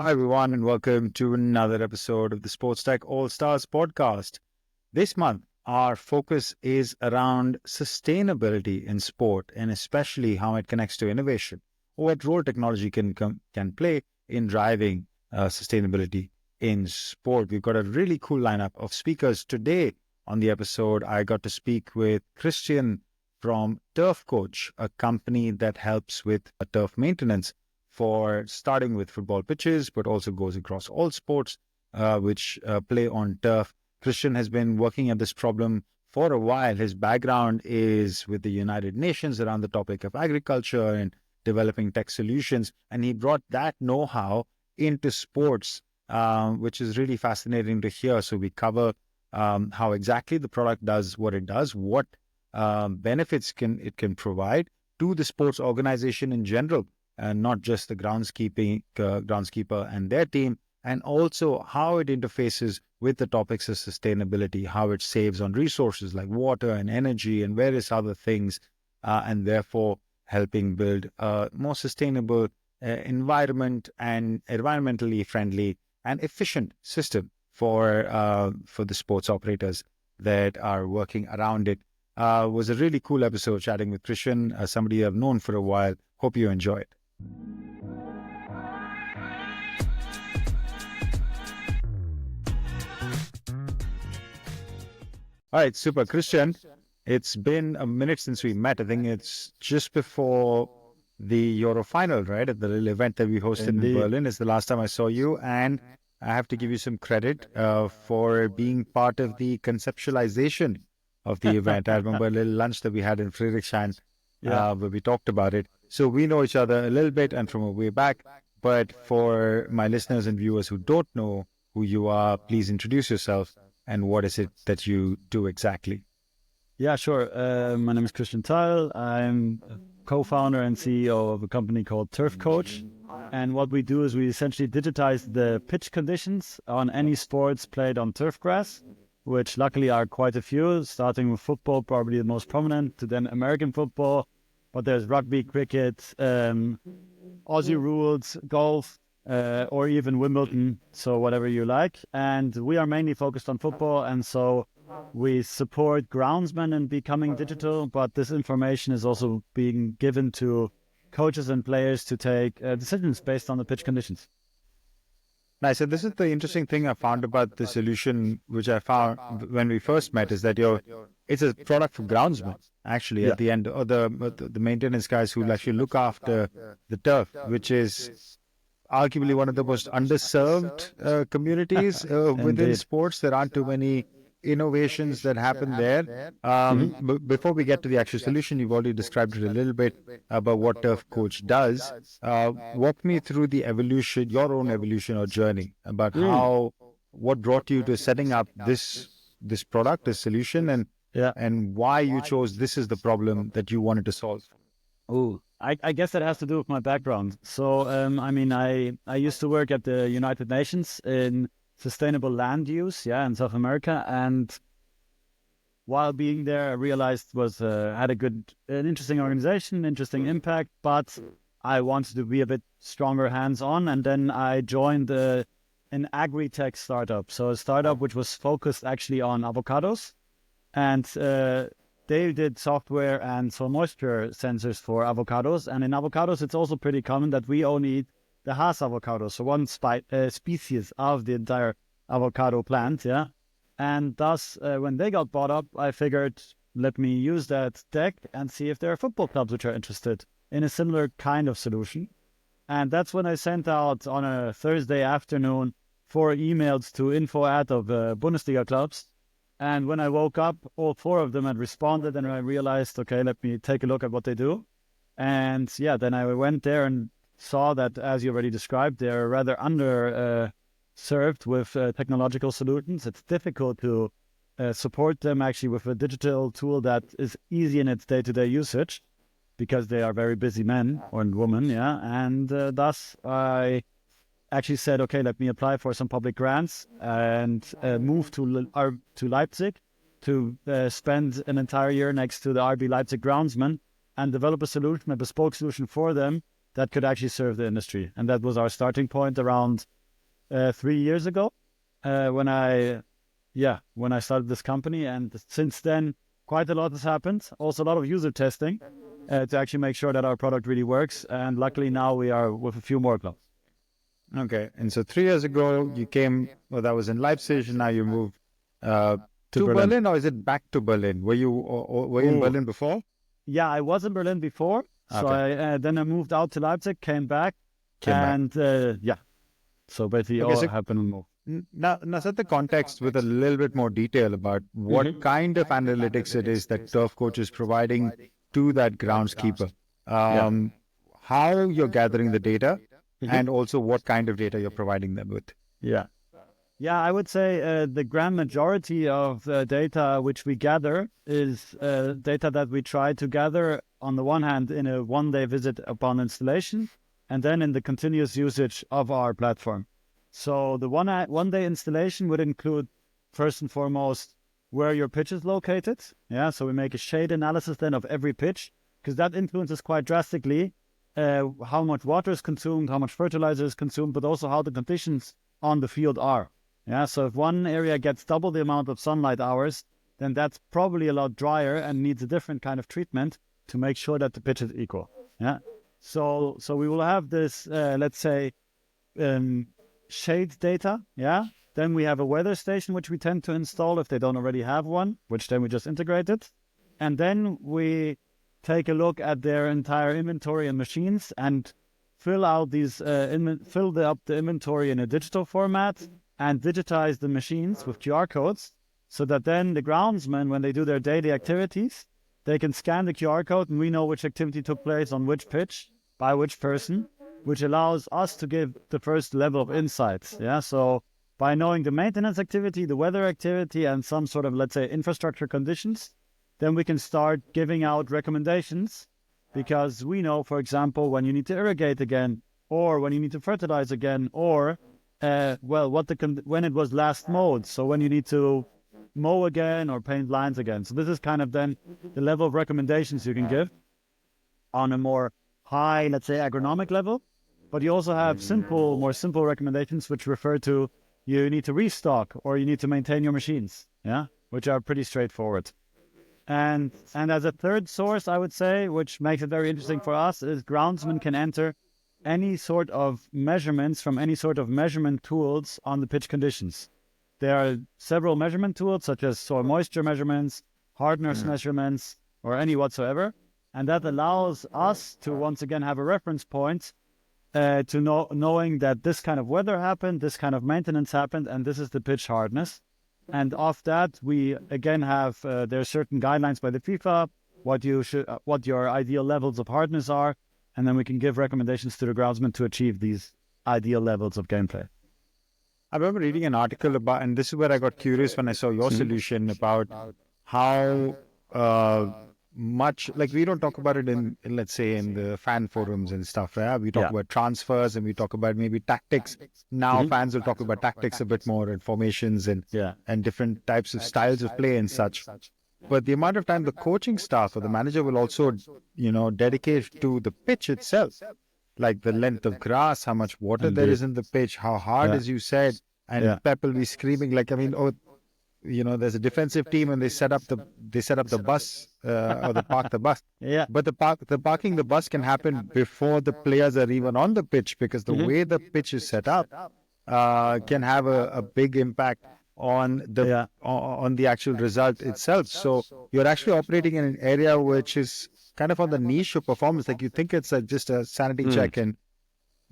Hi, everyone, and welcome to another episode of the SportsTech Allstars Podcast. This month, our focus is around sustainability in sport and especially how it connects to innovation, what role technology can play in driving sustainability in sport. We've got a really cool lineup of speakers today. On the episode, I got to speak with Christian from turfcoach, a company that helps with turf maintenance for starting with football pitches, but also goes across all sports which play on turf. Christian has been working at this problem for a while. His background is with the United Nations around the topic of agriculture and developing tech solutions, and he brought that know-how into sports, which is really fascinating to hear. So we cover how exactly the product does what it does, what benefits it can provide to the sports organization in general, and not just the groundskeeper and their team, and also how it interfaces with the topics of sustainability, how it saves on resources like water and energy and various other things, and therefore helping build a more sustainable environment and environmentally friendly and efficient system for the sports operators that are working around it. Was a really cool episode chatting with Christian, somebody I've known for a while. Hope you enjoy it. All right, super. Christian, it's been a minute since we met. I think it's just before the Euro final, right? At the little event that we hosted in Berlin is the last time I saw you. And I have to give you some credit for being part of the conceptualization of the event. I remember a little lunch that we had in Friedrichshain where we talked about it. So we know each other a little bit and from a way back. But for my listeners and viewers who don't know who you are, please introduce yourself and what is it that you do exactly? Yeah, sure. My name is Christian Theil. I'm co-founder and CEO of a company called turfcoach. And what we do is we essentially digitize the pitch conditions on any sports played on turf grass, which luckily are quite a few, starting with football, probably the most prominent, to then American football. But there's rugby, cricket, Aussie rules, golf, or even Wimbledon, so whatever you like. And we are mainly focused on football, and so we support groundsmen in becoming digital, but this information is also being given to coaches and players to take decisions based on the pitch conditions. Nice. And this is the interesting thing I found about the solution, which I found when we first met, is that it's a product for groundsmen, actually, at the end, or the maintenance guys who actually look after the turf, which is arguably one of the most underserved communities within sports. There aren't too many innovations that happen there. Before we get to the actual solution, you've already described it a little bit about what turfcoach does. Walk me through the evolution, your own evolution or journey, about what brought you to setting up this product, this solution, and why you chose this is the problem that you wanted to solve. I guess that has to do with my background. So, I used to work at the United Nations in sustainable land use, in South America. And while being there, I realized had an interesting organization, interesting impact, but I wanted to be a bit stronger hands-on. And then I joined an agri-tech startup. So a startup which was focused actually on avocados. And they did software and soil moisture sensors for avocados. And in avocados, it's also pretty common that we only eat the Hass avocado, so one species of the entire avocado plant, And thus, when they got bought up, I figured, let me use that tech and see if there are football clubs which are interested in a similar kind of solution. And that's when I sent out on a Thursday afternoon 4 emails to info@ of Bundesliga clubs. And when I woke up, all 4 of them had responded, and I realized, okay, let me take a look at what they do. And then I went there and saw that, as you already described, they're rather served with technological solutions. It's difficult to support them actually with a digital tool that is easy in its day-to-day usage, because they are very busy men or women, And thus I actually said, okay, let me apply for some public grants and move to Leipzig to spend an entire year next to the RB Leipzig groundsman and develop a solution, a bespoke solution for them that could actually serve the industry. And that was our starting point around 3 years ago when I started this company. And since then, quite a lot has happened. Also, a lot of user testing to actually make sure that our product really works. And luckily now we are with a few more clubs. Okay. And so 3 years ago, you came, well, that was in Leipzig, and now you moved to Berlin, or is it back to Berlin? Were you were you in Berlin before? Yeah, I was in Berlin before. So then I moved out to Leipzig, came back. So basically all happened and moved. Now set the context with a little bit more detail about what kind of analytics it is that Turf Coach is providing to that groundskeeper. How you're gathering the data, and also what kind of data you're providing them with. Yeah, I would say the grand majority of the data which we gather is data that we try to gather on the one hand in a one-day visit upon installation, and then in the continuous usage of our platform. So the one-day installation would include, first and foremost, where your pitch is located. Yeah, so we make a shade analysis then of every pitch, because that influences quite drastically how much water is consumed, how much fertilizer is consumed, but also how the conditions on the field are. Yeah, so if one area gets double the amount of sunlight hours, then that's probably a lot drier and needs a different kind of treatment to make sure that the pitch is equal. Yeah, so we will have this, let's say, shade data. Yeah, then we have a weather station which we tend to install if they don't already have one, which then we just integrate it, and then we take a look at their entire inventory and machines and fill out these fill up the inventory in a digital format and digitize the machines with QR codes, so that then the groundsmen, when they do their daily activities, they can scan the QR code and we know which activity took place on which pitch by which person, which allows us to give the first level of insights. Yeah, so by knowing the maintenance activity, the weather activity, and some sort of, let's say, infrastructure conditions, then we can start giving out recommendations, because we know, for example, when you need to irrigate again, or when you need to fertilize again, or when it was last mowed, so when you need to mow again or paint lines again. So this is kind of then the level of recommendations you can give on a more high, let's say, agronomic level. But you also have more simple recommendations which refer to you need to restock or you need to maintain your machines, which are pretty straightforward. And as a third source, I would say, which makes it very interesting for us, is groundsmen can enter any sort of measurements from any sort of measurement tools on the pitch conditions. There are several measurement tools, such as soil moisture measurements, hardness measurements, or any whatsoever. And that allows us to once again have a reference point to knowing that this kind of weather happened, this kind of maintenance happened, and this is the pitch hardness. And off that, we again have there are certain guidelines by the FIFA, what your ideal levels of hardness are, and then we can give recommendations to the groundsman to achieve these ideal levels of gameplay. I remember reading an article about, and this is where I got curious when I saw your solution, about how much, like, we don't talk about it in let's say in the fan forums and stuff, right? We talk about transfers and we talk about maybe tactics. Now fans will talk about tactics a bit more, and formations and different types of styles of play and such. But the amount of time the coaching staff or the manager will also, dedicate to the pitch itself, like the length of grass, how much water there is in the pitch, how hard, as you said, and Pep will be screaming like, there's a defensive team and they set up the bus or they park the bus. But the parking the bus can happen before the players are even on the pitch, because the way the pitch is set up can have a big impact on the actual result itself. So you're actually operating in an area which is kind of on the niche of performance. Like, you think it's just a sanity check and,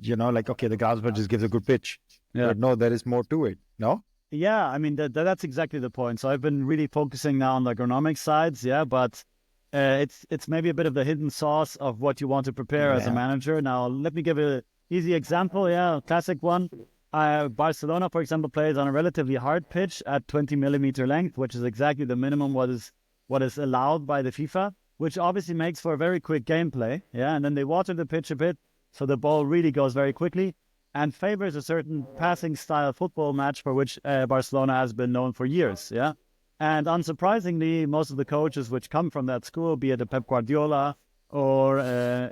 okay, the groundsman just gives a good pitch. But no, there is more to it, no? Yeah, I mean, that's exactly the point. So I've been really focusing now on the agronomic sides, but it's maybe a bit of the hidden sauce of what you want to prepare as a manager. Now, let me give an easy example, a classic one. Barcelona, for example, plays on a relatively hard pitch at 20 millimeter length, which is exactly the minimum what is allowed by the FIFA, which obviously makes for a very quick gameplay, and then they water the pitch a bit, so the ball really goes very quickly, and favors a certain passing style football match for which Barcelona has been known for years, And unsurprisingly, most of the coaches which come from that school, be it a Pep Guardiola or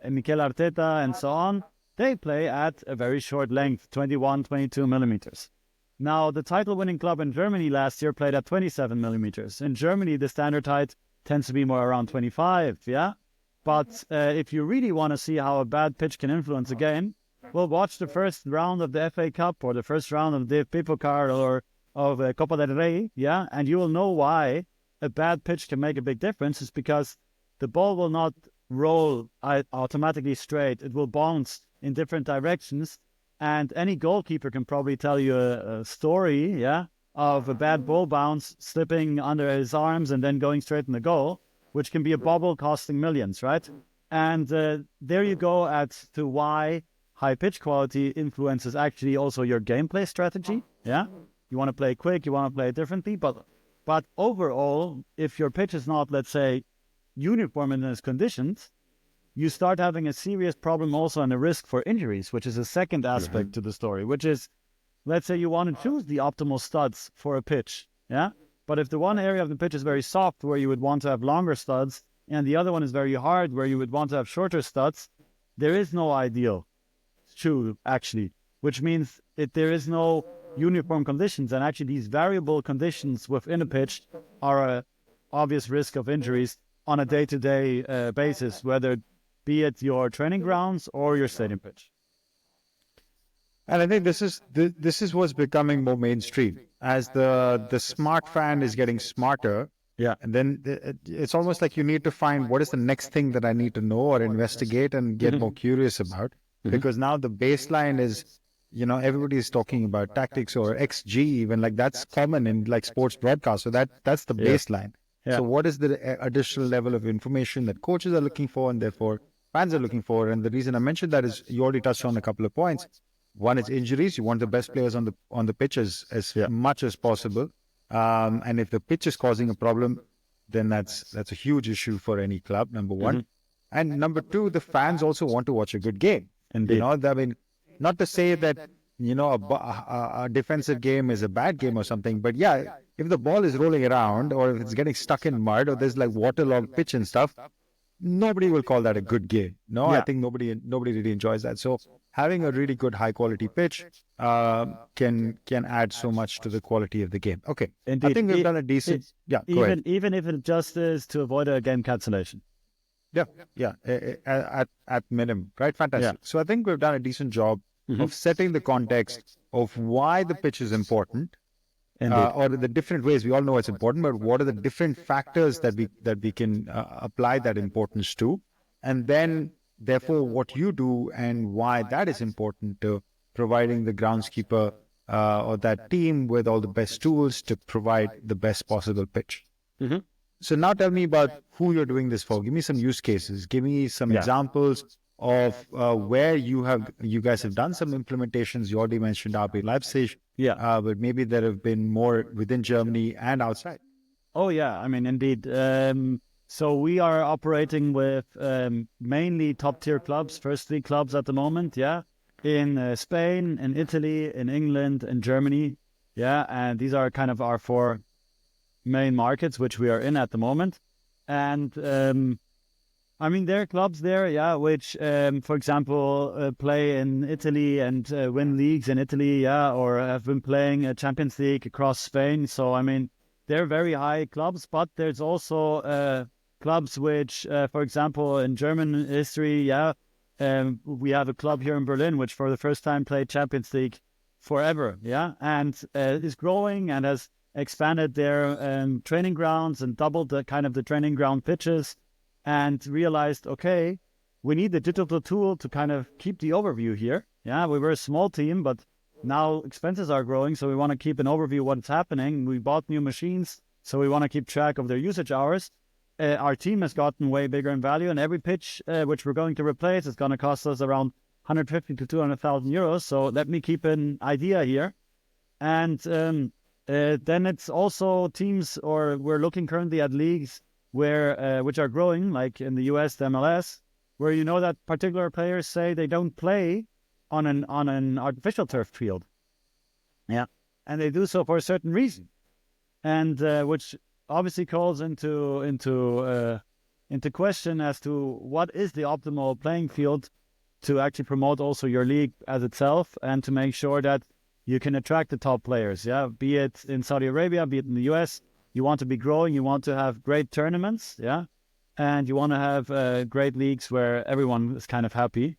Mikel Arteta and so on, they play at a very short length, 21, 22 millimeters. Now, the title-winning club in Germany last year played at 27 millimeters. In Germany, the standard height tends to be more around 25, yeah? But if you really want to see how a bad pitch can influence a game, well, watch the first round of the FA Cup or the first round of the DFB Pokal or of Copa del Rey, yeah? And you will know why a bad pitch can make a big difference. It's because the ball will not roll automatically straight. It will bounce in different directions. And any goalkeeper can probably tell you a story, yeah, of a bad ball bounce slipping under his arms and then going straight in the goal, which can be a bobble costing millions, right? And there you go as to why high pitch quality influences actually also your gameplay strategy, yeah? You want to play quick, you want to play differently, but overall, if your pitch is not, let's say, uniform in its conditions, you start having a serious problem also and a risk for injuries, which is a second aspect to the story, which is, let's say you want to choose the optimal studs for a pitch, yeah? But if the one area of the pitch is very soft, where you would want to have longer studs, and the other one is very hard, where you would want to have shorter studs, there is no ideal shoe, actually, which means there is no uniform conditions, and actually these variable conditions within a pitch are an obvious risk of injuries on a day-to-day basis, whether be it your training grounds or your stadium pitch. And I think this is what's becoming more mainstream as the smart fan is getting smarter. Yeah. And then it's almost like you need to find what is the next thing that I need to know or investigate and get more curious about. Because now the baseline is, everybody is talking about tactics or XG, even like that's common in like sports broadcast. So that's the baseline. Yeah. So what is the additional level of information that coaches are looking for and therefore fans are looking for? And the reason I mentioned that is you already touched on a couple of points. One is injuries. You want the best players on the pitches as much as possible. And if the pitch is causing a problem, then that's a huge issue for any club, number one. And number two, the fans also want to watch a good game. Indeed. I mean, not to say that, a defensive game is a bad game or something, but yeah, if the ball is rolling around or if it's getting stuck in mud or there's like waterlogged pitch and stuff, nobody will call that a good game. No, I think nobody really enjoys that. So having a really good high quality pitch can add so much to the quality of the game. Okay. Indeed. I think we've done a decent go ahead. Even if it just is to avoid a game cancellation. Yeah, at minimum, right? Fantastic. Yeah. So I think we've done a decent job of setting the context of why the pitch is important, or the different ways. We all know it's important, but what are the different factors that we can apply that importance to, and then therefore what you do and why that is important to providing the groundskeeper or that team with all the best tools to provide the best possible pitch. So now tell me about who you're doing this for. Give me some use cases. Give me some examples of where you guys have done some implementations. You already mentioned RB Leipzig, but maybe there have been more within Germany and outside. Oh yeah, I mean indeed. So we are operating with mainly top tier clubs, first league clubs at the moment. Yeah, in Spain, in Italy, in England, in Germany. Yeah, and these are kind of our four main markets which we are in at the moment. And I mean, there are clubs there, which, for example, play in Italy and win leagues in Italy, or have been playing a Champions League across Spain. So, I mean, they're very high clubs, but there's also clubs which, for example, in German history, we have a club here in Berlin which for the first time played Champions League forever, and is growing and has expanded their training grounds and doubled the training ground pitches, and realized, okay, we need the digital tool to kind of keep the overview here. Yeah, we were a small team, but now expenses are growing, so we want to keep an overview of what's happening. We bought new machines, so we want to keep track of their usage hours. Our team has gotten way bigger in value, and every pitch which we're going to replace is going to cost us around 150 to 200,000 euros. So let me keep an idea here. And then it's also teams, or we're looking currently at leagues where which are growing, like in the US, the MLS, where you know that particular players say they don't play on an artificial turf field. Yeah, and they do so for a certain reason, and which obviously calls into into question as to what is the optimal playing field to actually promote also your league as itself and to make sure that you can attract the top players. Yeah, be it in Saudi Arabia, be it in the US. You want to be growing, you want to have great tournaments, yeah, and you want to have great leagues where everyone is kind of happy.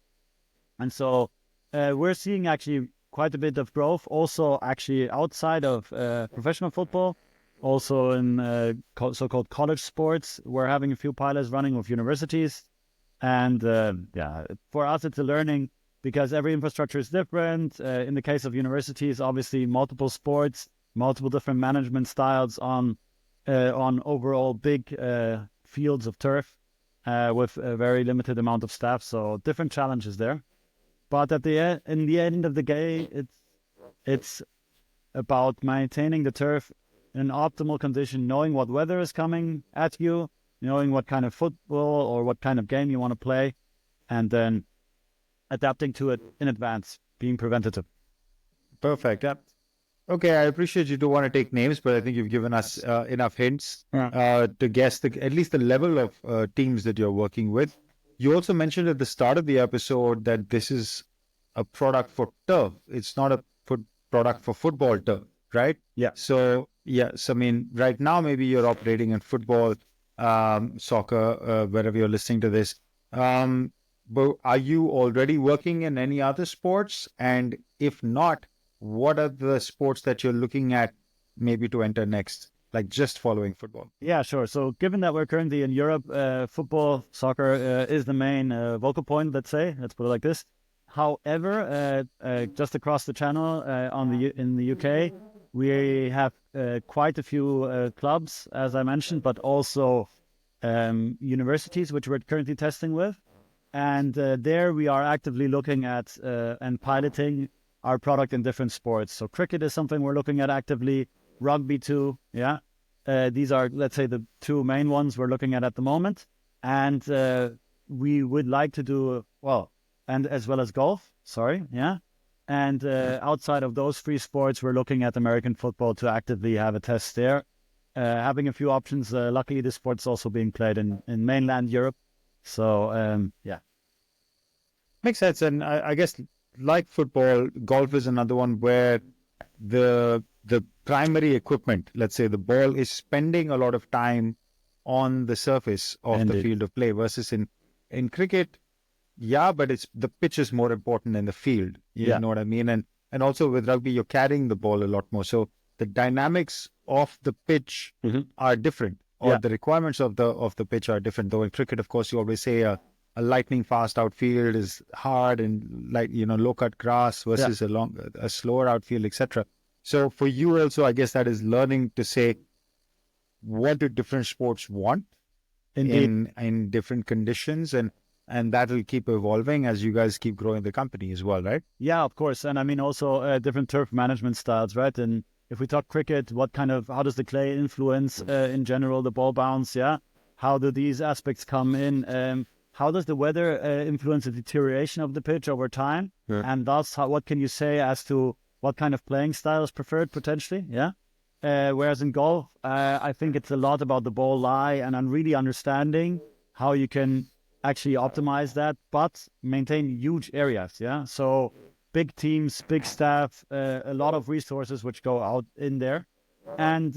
And so we're seeing actually quite a bit of growth also actually outside of professional football, also in so-called college sports. We're having a few pilots running with universities. And for us, it's a learning because every infrastructure is different. In the case of universities, obviously multiple sports, multiple different management styles on overall big fields of turf with a very limited amount of staff. So different challenges there. But in the end of the day, it's about maintaining the turf in an optimal condition, knowing what weather is coming at you, knowing what kind of football or what kind of game you want to play, and then adapting to it in advance, being preventative. Perfect. Yeah. Okay, I appreciate you don't want to take names, but I think you've given us enough hints to guess at least the level of teams that you're working with. You also mentioned at the start of the episode that this is a product for turf. It's not a product for football turf, right? Yeah. So, yes, I mean, right now, maybe you're operating in football, soccer, wherever you're listening to this. But are you already working in any other sports? And if not, what are the sports that you're looking at maybe to enter next? Like just following football? Yeah, sure. So given that we're currently in Europe, football, soccer is the main vocal point, let's say. Let's put it like this. However, just across the channel in the UK, we have quite a few clubs, as I mentioned, but also universities, which we're currently testing with. And there we are actively looking at and piloting our product in different sports. So cricket is something we're looking at actively. Rugby too, yeah. These are, let's say, the two main ones we're looking at the moment. And we would like to do, and as well as golf, yeah. And outside of those three sports, we're looking at American football to actively have a test there. Having a few options. Luckily, this sport's also being played in mainland Europe. So, yeah. Makes sense. And I guess like football, golf is another one where the primary equipment, let's say the ball, is spending a lot of time on the surface of the field of play versus in cricket. Yeah, but the pitch is more important than the field. You know what I mean? And also with rugby, you're carrying the ball a lot more. So the dynamics of the pitch are different, or the requirements of the pitch are different. Though in cricket, of course, you always say a lightning fast outfield is hard and low cut grass versus a slower outfield, etc. So for you also, I guess that is learning to say, what do different sports want in different conditions, and that will keep evolving as you guys keep growing the company as well, right? Yeah, of course. And I mean also different turf management styles, right? And if we talk cricket, how does the clay influence in general the ball bounce? Yeah. How do these aspects come in? How does the weather influence the deterioration of the pitch over time? Yeah. And thus, what can you say as to what kind of playing style is preferred potentially? Yeah. Whereas in golf, I think it's a lot about the ball lie and really understanding how you can actually optimize that, but maintain huge areas. Yeah. So big teams, big staff, a lot of resources which go out in there. And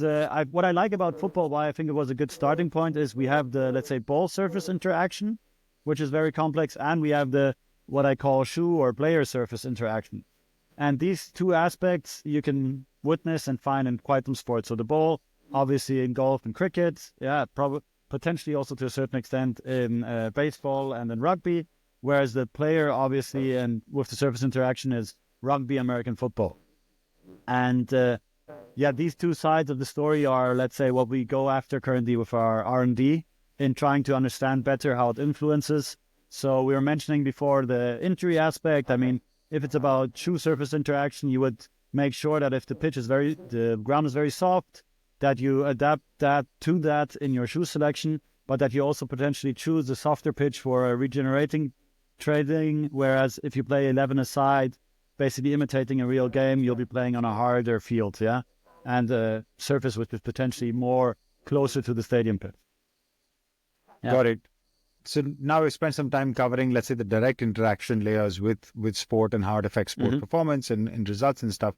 what I like about football, why I think it was a good starting point, is we have the, let's say, ball surface interaction, which is very complex, and we have the what I call shoe or player surface interaction. And these two aspects you can witness and find in quite some sports. So the ball, obviously in golf and cricket, potentially also to a certain extent in baseball and in rugby, whereas the player, obviously, and with the surface interaction is rugby, American football. And these two sides of the story are, let's say, what we go after currently with our R&D in trying to understand better how it influences. So we were mentioning before the injury aspect. I mean, if it's about shoe surface interaction, you would make sure that if the ground is very soft, that you adapt that to that in your shoe selection, but that you also potentially choose a softer pitch for regenerating trading. Whereas if you play 11-a-side, basically imitating a real game, you'll be playing on a harder field, yeah? And a surface which is potentially more closer to the stadium pitch. Yeah. Got it. So now we spent some time covering, let's say, the direct interaction layers with sport and how it affects sport performance and results and stuff.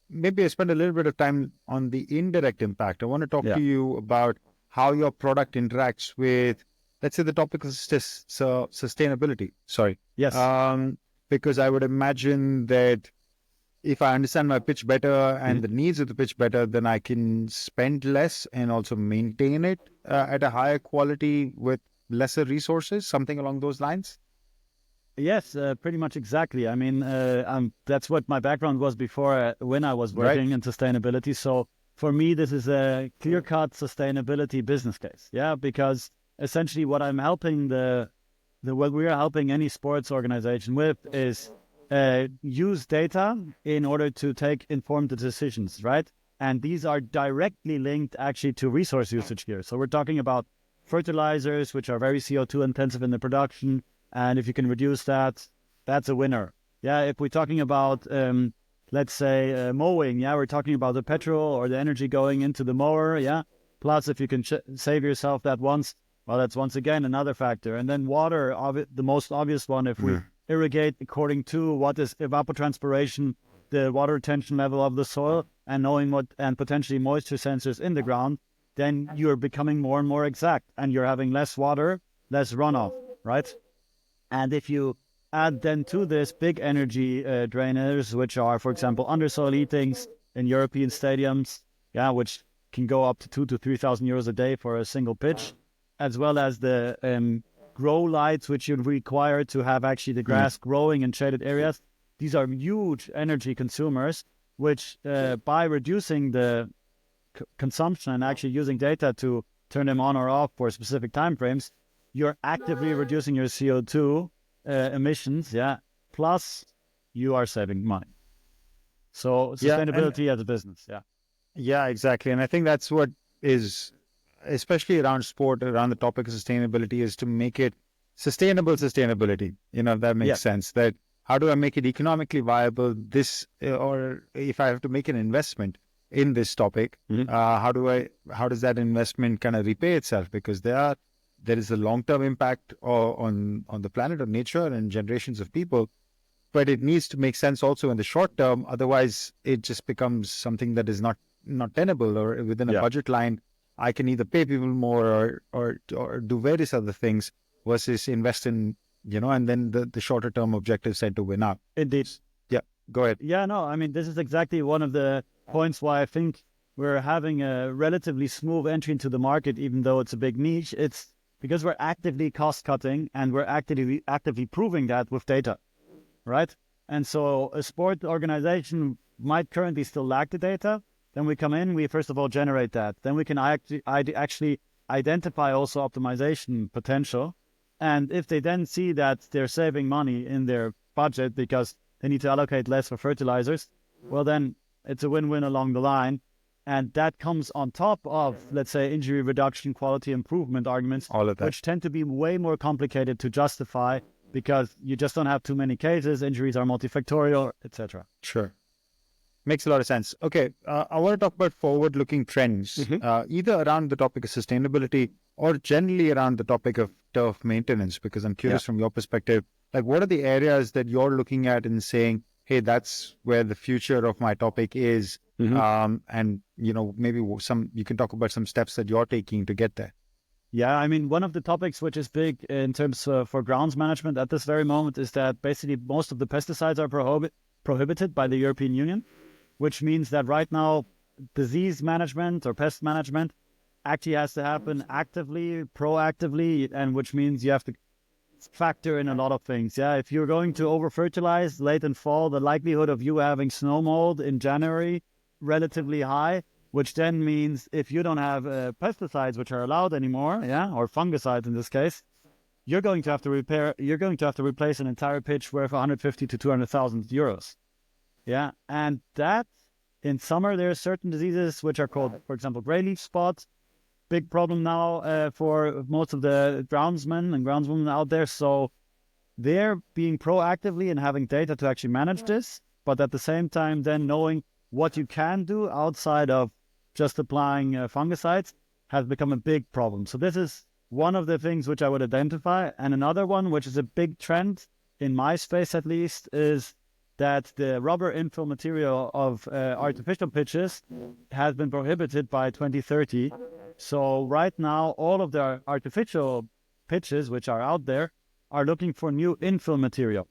Maybe I spend a little bit of time on the indirect impact. I want to talk to you about how your product interacts with, let's say, the topic of sustainability. Sorry. Yes. Because I would imagine that if I understand my pitch better and the needs of the pitch better, then I can spend less and also maintain it at a higher quality with lesser resources, something along those lines. Yes, pretty much exactly. I mean, that's what my background was before when I was working in sustainability. So for me, this is a clear-cut sustainability business case. Yeah, because essentially what I'm helping what we are helping any sports organization with is use data in order to take informed decisions, right? And these are directly linked actually to resource usage here. So we're talking about fertilizers, which are very CO2 intensive in the production. And if you can reduce that, that's a winner. Yeah, if we're talking about, let's say, mowing, yeah, we're talking about the petrol or the energy going into the mower, yeah. Plus, if you can save yourself that once, well, that's once again another factor. And then water, the most obvious one, if we irrigate according to what is evapotranspiration, the water retention level of the soil, and knowing what and potentially moisture sensors in the ground, then you're becoming more and more exact, and you're having less water, less runoff, right? And if you add then to this big energy drainers, which are, for example, undersoil heatings in European stadiums, yeah, which can go up to 2,000 to 3,000 euros a day for a single pitch, as well as the grow lights, which you require to have actually the grass growing in shaded areas. These are huge energy consumers, which by reducing the consumption and actually using data to turn them on or off for specific time frames, you're actively reducing your CO2 emissions, yeah, plus you are saving money. So sustainability as a business, yeah. Yeah, exactly. And I think that's what is, especially around sport, around the topic of sustainability, is to make it sustainability, if that makes sense. That how do I make it economically viable, or if I have to make an investment in this topic, how does that investment kind of repay itself? Because there is a long-term impact on the planet, on nature, and generations of people. But it needs to make sense also in the short term. Otherwise, it just becomes something that is not tenable, or within a budget line. I can either pay people more or do various other things versus invest in, and then the shorter term objectives tend to win out. Indeed. Yeah, go ahead. Yeah, no, I mean, this is exactly one of the points why I think we're having a relatively smooth entry into the market, even though it's a big niche. It's because we're actively cost cutting, and we're actively proving that with data, right? And so a sport organization might currently still lack the data. Then we come in, we first of all generate that. Then we can actually identify also optimization potential. And if they then see that they're saving money in their budget because they need to allocate less for fertilizers, well, then it's a win-win along the line. And that comes on top of, let's say, injury reduction, quality improvement arguments, all of that, which tend to be way more complicated to justify because you just don't have too many cases, injuries are multifactorial, etc. Sure. Makes a lot of sense. Okay, I want to talk about forward-looking trends, either around the topic of sustainability or generally around the topic of turf maintenance, because I'm curious from your perspective, like what are the areas that you're looking at and saying, hey, that's where the future of my topic is, and maybe you can talk about some steps that you're taking to get there. Yeah, I mean, one of the topics which is big in terms for grounds management at this very moment is that basically most of the pesticides are prohibited by the European Union, which means that right now disease management or pest management actually has to happen actively, proactively, and which means you have to factor in a lot of things. Yeah, if you're going to over-fertilize late in fall, the likelihood of you having snow mold in January relatively high, which then means if you don't have pesticides which are allowed anymore, or fungicides in this case, you're going to have to replace an entire pitch worth 150 to 200,000 euros. Yeah, and that in summer there are certain diseases which are called, for example, gray leaf spots. Big problem now for most of the groundsmen and groundswomen out there. So they're being proactively and having data to actually manage this, but at the same time then knowing what you can do outside of just applying fungicides has become a big problem. So this is one of the things which I would identify. And another one, which is a big trend in my space at least, is that the rubber infill material of artificial pitches has been prohibited by 2030. So right now, all of the artificial pitches which are out there are looking for new infill material.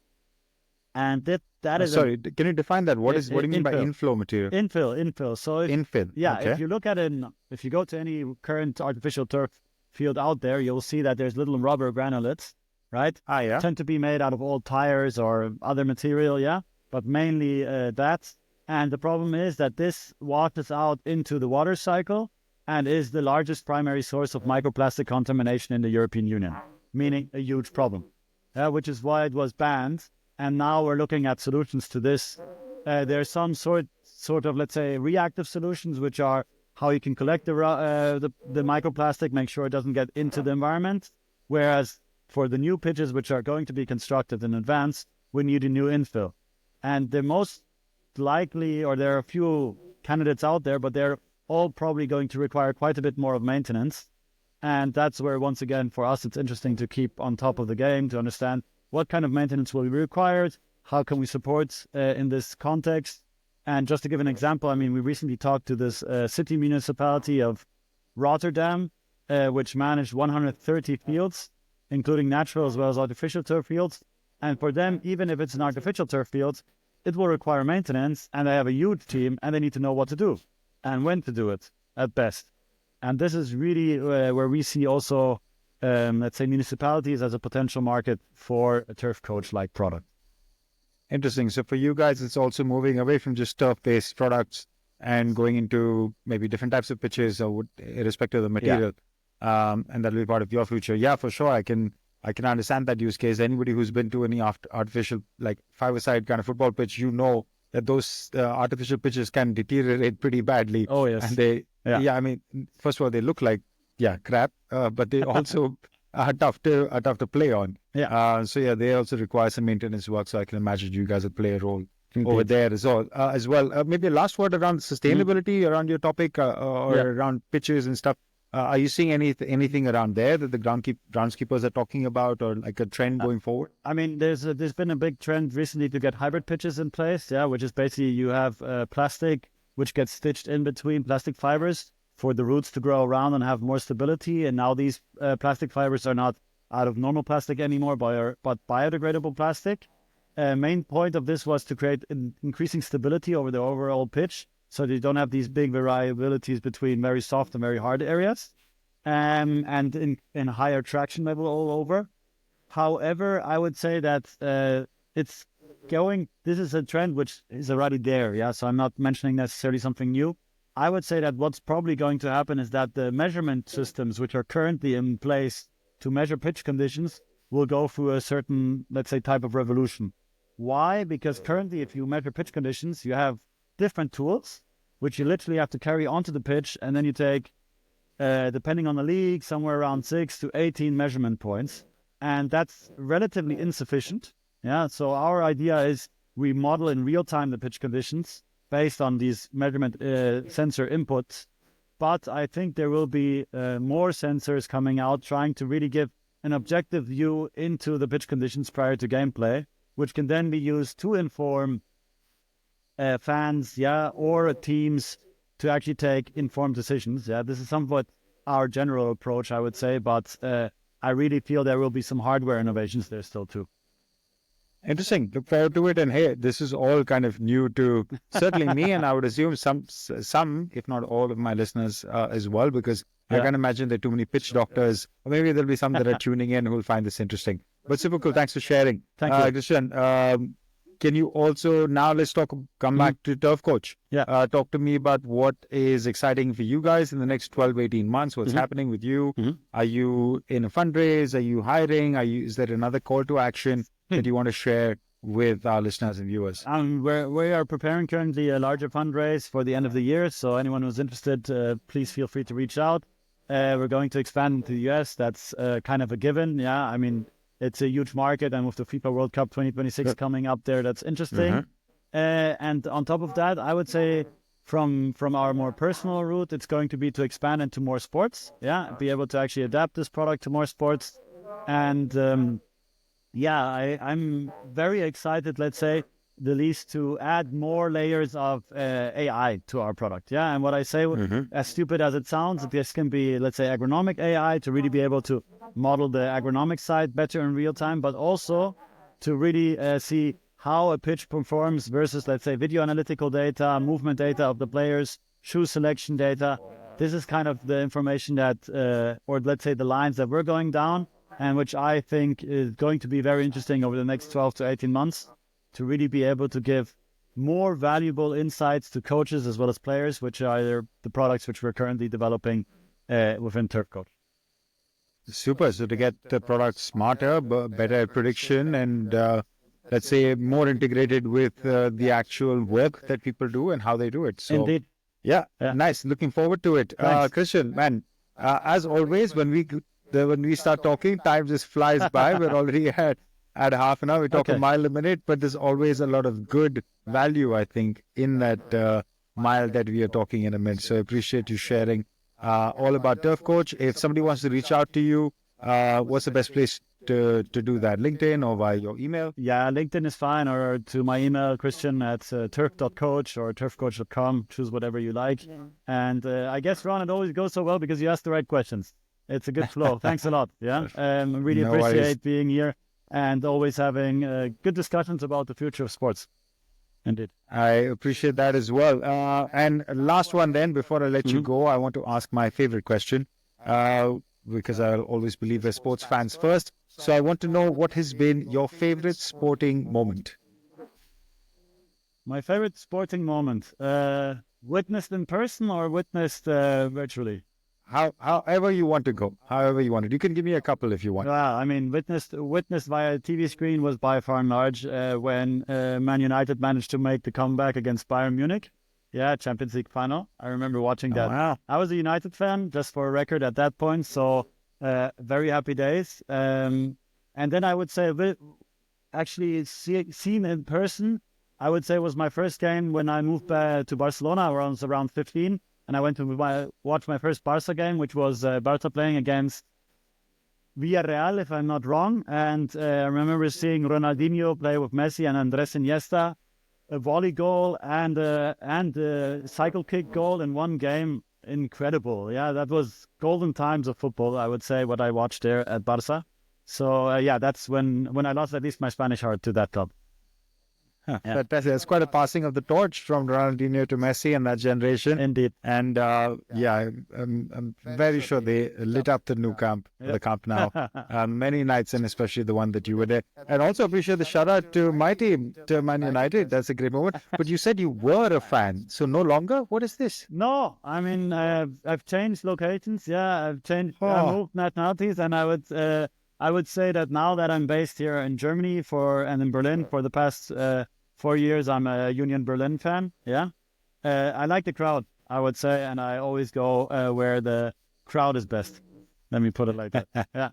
And that is... Sorry, can you define that? What do you mean by inflow material? Infill. So infill. Yeah, okay. If you look at it, if you go to any current artificial turf field out there, you'll see that there's little rubber granulates, right? Yeah. Tend to be made out of old tires or other material, yeah? But mainly that. And the problem is that this washes out into the water cycle and is the largest primary source of microplastic contamination in the European Union, meaning a huge problem, which is why it was banned. And now we're looking at solutions to this. There's some sort of, let's say, reactive solutions, which are how you can collect the microplastic, make sure it doesn't get into the environment. Whereas for the new pitches, which are going to be constructed in advance, we need a new infill. And the most likely, or there are a few candidates out there, but they're all probably going to require quite a bit more of maintenance. And that's where, once again, for us, it's interesting to keep on top of the game, to understand what kind of maintenance will be required, how can we support in this context. And just to give an example, I mean, we recently talked to this city municipality of Rotterdam, which managed 130 fields, including natural as well as artificial turf fields. And for them, even if it's an artificial turf field, it will require maintenance, and they have a huge team, and they need to know what to do and when to do it at best. And this is really where we see also, let's say, municipalities as a potential market for a turf coach-like product. Interesting. So for you guys, it's also moving away from just turf-based products and going into maybe different types of pitches, or irrespective of the material, and that'll be part of your future. Yeah, for sure. I can understand that use case. Anybody who's been to any artificial, like five-a-side kind of football pitch, you know that those artificial pitches can deteriorate pretty badly. Oh, yes. And they, I mean, first of all, they look like, crap, but they also are tough to play on. So they also require some maintenance work. So I can imagine you guys will play a role over there as well. Maybe a last word around sustainability around your topic or around pitches and stuff. Are you seeing anything around there that the groundskeepers are talking about, or like a trend going forward? I mean, there's been a big trend recently to get hybrid pitches in place, which is basically you have plastic which gets stitched in between plastic fibers for the roots to grow around and have more stability. And now these plastic fibers are not out of normal plastic anymore, but biodegradable plastic. Main point of this was to create increasing stability over the overall pitch, so that you don't have these big variabilities between very soft and very hard areas, and in higher traction level all over. However, I would say that this is a trend which is already there, so I'm not mentioning necessarily something new. I would say that what's probably going to happen is that the measurement systems which are currently in place to measure pitch conditions will go through a certain, let's say, type of revolution. Why? Because currently, if you measure pitch conditions, you have different tools which you literally have to carry onto the pitch, and then you take, depending on the league, somewhere around 6 to 18 measurement points, and that's relatively insufficient. So our idea is we model in real time the pitch conditions based on these measurement sensor inputs, but I think there will be more sensors coming out trying to really give an objective view into the pitch conditions prior to gameplay, which can then be used to inform fans, or teams to actually take informed decisions. This is somewhat our general approach, I would say, but I really feel there will be some hardware innovations there still too. Interesting. Look forward to it. And hey, this is all kind of new to certainly me, and I would assume some, if not all of my listeners as well, because I can't imagine there are too many pitch doctors, or maybe there'll be some that are tuning in who will find this interesting. But super cool. Thanks for sharing. Thank you. Christian, can you also, now let's come back to Turf Coach. Talk to me about what is exciting for you guys in the next 12, 18 months. What's happening with you? Are you in a fundraise? Are you hiring? Is there another call to action that you want to share with our listeners and viewers? We are preparing currently a larger fundraise for the end of the year. So anyone who's interested, please feel free to reach out. We're going to expand into the US. That's kind of a given. I mean, it's a huge market, and with the FIFA World Cup 2026 coming up there, that's interesting. And on top of that, I would say from our more personal route, it's going to be to expand into more sports. Yeah, be able to actually adapt this product to more sports. And I'm very excited, let's say, the least to add more layers of AI to our product. Yeah, and what I say, as stupid as it sounds, this can be, let's say, agronomic AI to really be able to model the agronomic side better in real time, but also to really see how a pitch performs versus, let's say, video analytical data, movement data of the players, shoe selection data. This is kind of the information that, or let's say the lines that we're going down, and which I think is going to be very interesting over the next 12 to 18 months to really be able to give more valuable insights to coaches as well as players, which are the products which we're currently developing within turfcoach. Super. So to get the product smarter, better prediction, and let's say more integrated with the actual work that people do and how they do it. So, Indeed. Yeah, nice. Looking forward to it. Christian, man, as always, when we start talking, time just flies by. We're already at half an hour. We talk a mile a minute, but there's always a lot of good value, I think, in that mile that we are talking in a minute. So I appreciate you sharing all about turfcoach. If somebody wants to reach out to you, what's the best place to do that? LinkedIn or via your email? Yeah, LinkedIn is fine, or to my email, Christian at turf.coach or turfcoach.com. Choose whatever you like. And I guess, Ron, it always goes so well because you ask the right questions. It's a good flow. Thanks a lot. Yeah, really appreciate being here and always having good discussions about the future of sports. Indeed. I appreciate that as well. And last one then, before I let you go, I want to ask my favorite question, because I'll always believe we're sports fans first. So I want to know, what has been your favorite sporting moment? My favorite sporting moment, witnessed in person or witnessed virtually? However you want to go, however you want it. You can give me a couple if you want. Yeah, I mean, witnessed via TV screen was by far and large when Man United managed to make the comeback against Bayern Munich. Yeah, Champions League final. I remember watching that. Wow. I was a United fan, just for a record at that point, so very happy days. And then I would say, actually seen in person, I would say was my first game when I moved to Barcelona. I was around 15. And I went to watch my first Barca game, which was Barca playing against Villarreal, if I'm not wrong. And I remember seeing Ronaldinho play with Messi and Andres Iniesta, a volley goal and a cycle kick goal in one game. Incredible. Yeah, that was golden times of football, I would say, what I watched there at Barca. So, that's when I lost at least my Spanish heart to that club. Fantastic. That's quite a passing of the torch from Ronaldinho to Messi and that generation. Indeed. And I'm very sure they lit up the new camp, the Camp Nou, many nights, and especially the one that you were there. And also appreciate the shout out to my team, to Man United. That's a great moment. But you said you were a fan, so no longer? What is this? No, I mean, I've changed locations. Yeah, I moved nationalities, and I would say that now that I'm based here in Germany and in Berlin for the past 4 years, I'm a Union Berlin fan. Yeah, I like the crowd, I would say, and I always go where the crowd is best. Let me put it like that. Yeah.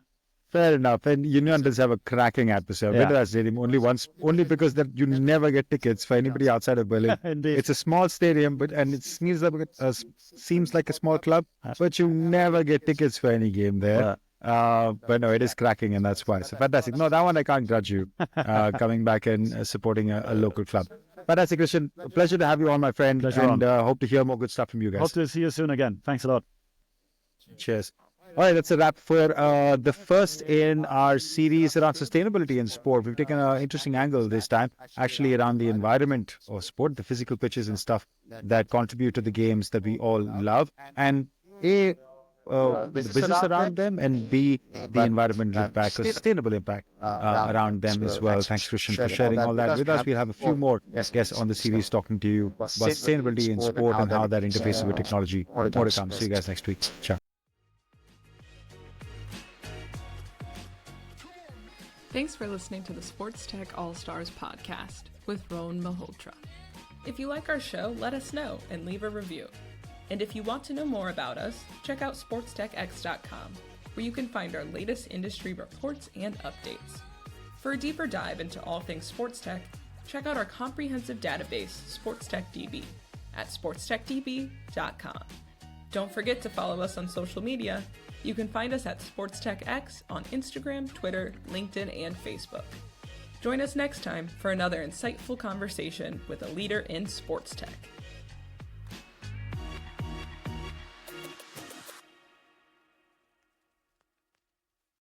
Fair enough. And Union does have a cracking atmosphere. I've been to that stadium only because that you never get tickets for anybody outside of Berlin. Indeed. It's a small stadium, and it seems like a small club, but you never get tickets for any game there. But no, it is cracking, and that's why. So fantastic. No, that one I can't grudge you, coming back and supporting a local club. Fantastic, Christian. A pleasure to have you on, my friend. Pleasure and hope to hear more good stuff from you guys. Hope to see you soon again. Thanks a lot. Cheers. All right, that's a wrap for the first in our series around sustainability in sport. We've taken an interesting angle this time, actually around the environment of sport, the physical pitches and stuff that contribute to the games that we all love. And the business around them, and B, the environmental impact, or sustainable impact around them as well. Thanks, Christian, for sharing all that with us. We'll have a few more guests on the series talking to you about sustainability in sport and how that interfaces with technology. More to come. See you guys next week. Ciao. Thanks for listening to the SportsTech Allstars Podcast with Rohn Malhotra. If you like our show, let us know and leave a review. And if you want to know more about us, check out sportstechx.com, where you can find our latest industry reports and updates. For a deeper dive into all things sports tech, check out our comprehensive database, SportsTech DB. at sportstechdb.com. Don't forget to follow us on social media. You can find us at SportsTechX on Instagram, Twitter, LinkedIn, and Facebook. Join us next time for another insightful conversation with a leader in sports tech.